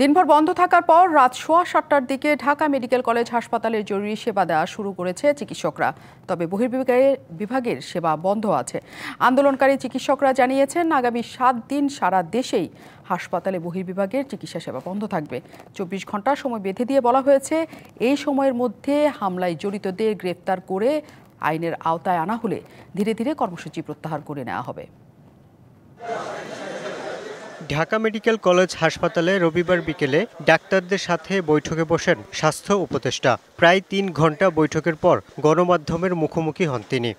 দিনভর বন্ধ থাকার পর রাত ৭:১৭টার দিকে ঢাকা মেডিকেল কলেজ হাসপাতালের জরুরি সেবা দেওয়া শুরু করেছে চিকিৎসকরা। তবে বহির্বিভাগের সেবা বন্ধ আছে। আন্দোলনকারী চিকিৎসকরা জানিয়েছেন, আগামী ৭ দিন সারা দেশেই হাসপাতালে বহির্বিভাগের চিকিৎসা সেবা বন্ধ থাকবে। ২৪ ঘন্টা সময় বেঁধে দিয়ে বলা হয়েছে, এই সময়ের মধ্যে হামলায় জড়িতদের গ্রেফতার করে আইনের আওতায় আনা হলে ধীরে ধীরে কর্মসূচি প্রত্যাহার করে নেওয়া হবে। ঢাকা মেডিকেল কলেজ হাসপাতালে রবিবার বিকেলে ডাক্তারদের সাথে বৈঠকে বসেন স্বাস্থ্য উপদেষ্টা। প্রায় ৩ ঘন্টা বৈঠকের পর গণমাধ্যমের মুখোমুখি হন তিনি।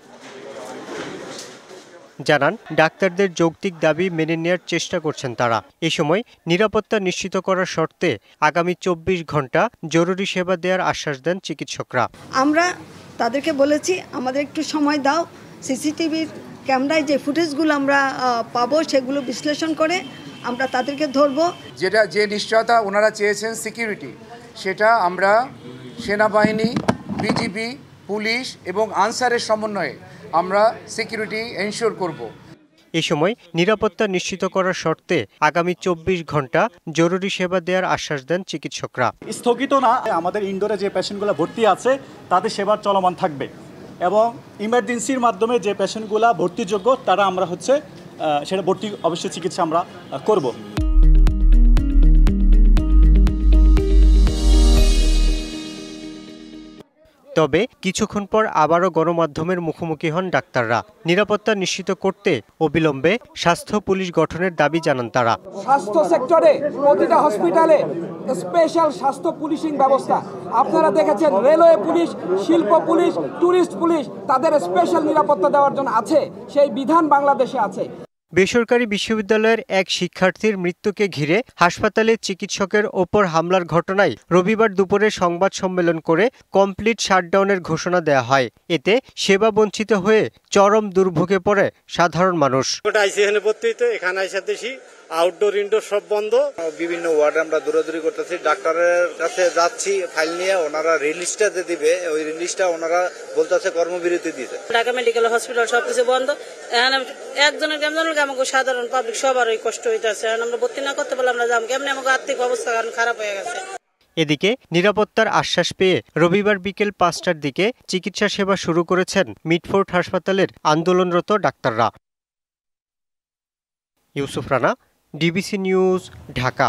জানান, ডাক্তারদের যৌক্তিক দাবি মেনে নেওয়ার চেষ্টা করছেন তারা। এ সময় নিরাপত্তা নিশ্চিত করার শর্তে আগামী ২৪ ঘন্টা জরুরি সেবা দেওয়ার আশ্বাস দেন চিকিৎসকরা। আমরা তাদেরকে বলেছি, আমাদের একটু সময় দাও, সিসিটিভির ক্যামেরায় যে ফুটেজগুলো আমরা পাবো সেগুলো বিশ্লেষণ করে আমরা তাদেরকে ধরবো। যে নিশ্চয়তা ওনারা চেয়েছেন সিকিউরিটি, সেটা আমরা সেনাবাহিনী, বিজিবি, পুলিশ এবং আনসারের সমন্বয়ে আমরা সিকিউরিটি এনশিওর করব। এ সময় নিরাপত্তা নিশ্চিত করার শর্তে আগামী ২৪ ঘন্টা জরুরি সেবা দেওয়ার আশ্বাস দেন চিকিৎসকরা। স্থগিত না, আমাদের ইনডোরে যে পেশেন্টগুলো ভর্তি আছে তাদের সেবা চলমান থাকবে এবং ইমার্জেন্সির মাধ্যমে যে পেশেন্টগুলো ভর্তিযোগ্য তারা আমরা সেটা ভর্তি অবশ্যই চিকিৎসা আমরা করব। তবে কিছুক্ষণ পর আবারও গণমাধ্যমের মুখোমুখি হন ডাক্তাররা। নিরাপত্তা নিশ্চিত করতে অবিলম্বে স্বাস্থ্য পুলিশ গঠনের দাবি জানান তারা। স্বাস্থ্য সেক্টরে প্রতিটা হসপিটালে স্পেশাল স্বাস্থ্য পুলিশিং ব্যবস্থা আপনারা দেখেছেন। রেলওয়ে পুলিশ, শিল্প পুলিশ, ট্যুরিস্ট পুলিশ, তাদের স্পেশাল নিরাপত্তা দেওয়ার জন্য আছে, সেই বিধান বাংলাদেশে আছে। বেসরকারি বিশ্ববিদ্যালয়ের এক শিক্ষার্থীর মৃত্যুকে ঘিরে হাসপাতালে চিকিৎসকের ওপর হামলার ঘটনায় রবিবার দুপুরে সংবাদ সম্মেলন করে কমপ্লিট শাটডাউনের ঘোষণা দেওয়া হয়। এতে সেবা বঞ্চিত হয়ে চরম দুর্ভোগে পড়ে সাধারণ মানুষ। আউটডোর ইনডোর সব বন্ধ। বিভিন্ন ওয়ার্ডে আমরা দৌড়াদৌড়ি করতেছি, ডাক্তারের কাছে যাচ্ছি ফাইল নিয়ে, ওনারা রিলিজটা দিবে, ওই রিলিজটা ওনারা বলতেছে কর্মবিরতি দিতে। ঢাকা মেডিকেল হসপিটাল সবকিছু বন্ধ। এখন একজনের আমাকে সাধারণ পাবলিক সবারই কষ্ট হইতেছে। এখন আমরা ভর্তি না করতে পারলাম না, কেমনি আমাকে আর্থিক অবস্থা কারণ খারাপ হয়ে গেছে। এদিকে নিরাপত্তার আশ্বাস পেয়ে রবিবার বিকেল ৫টার দিকে চিকিৎসা সেবা শুরু করেছেন মিটফোর্ড হাসপাতালের আন্দোলনরত ডাক্তাররা। Yusuf Rana, DBC news, Dhaka.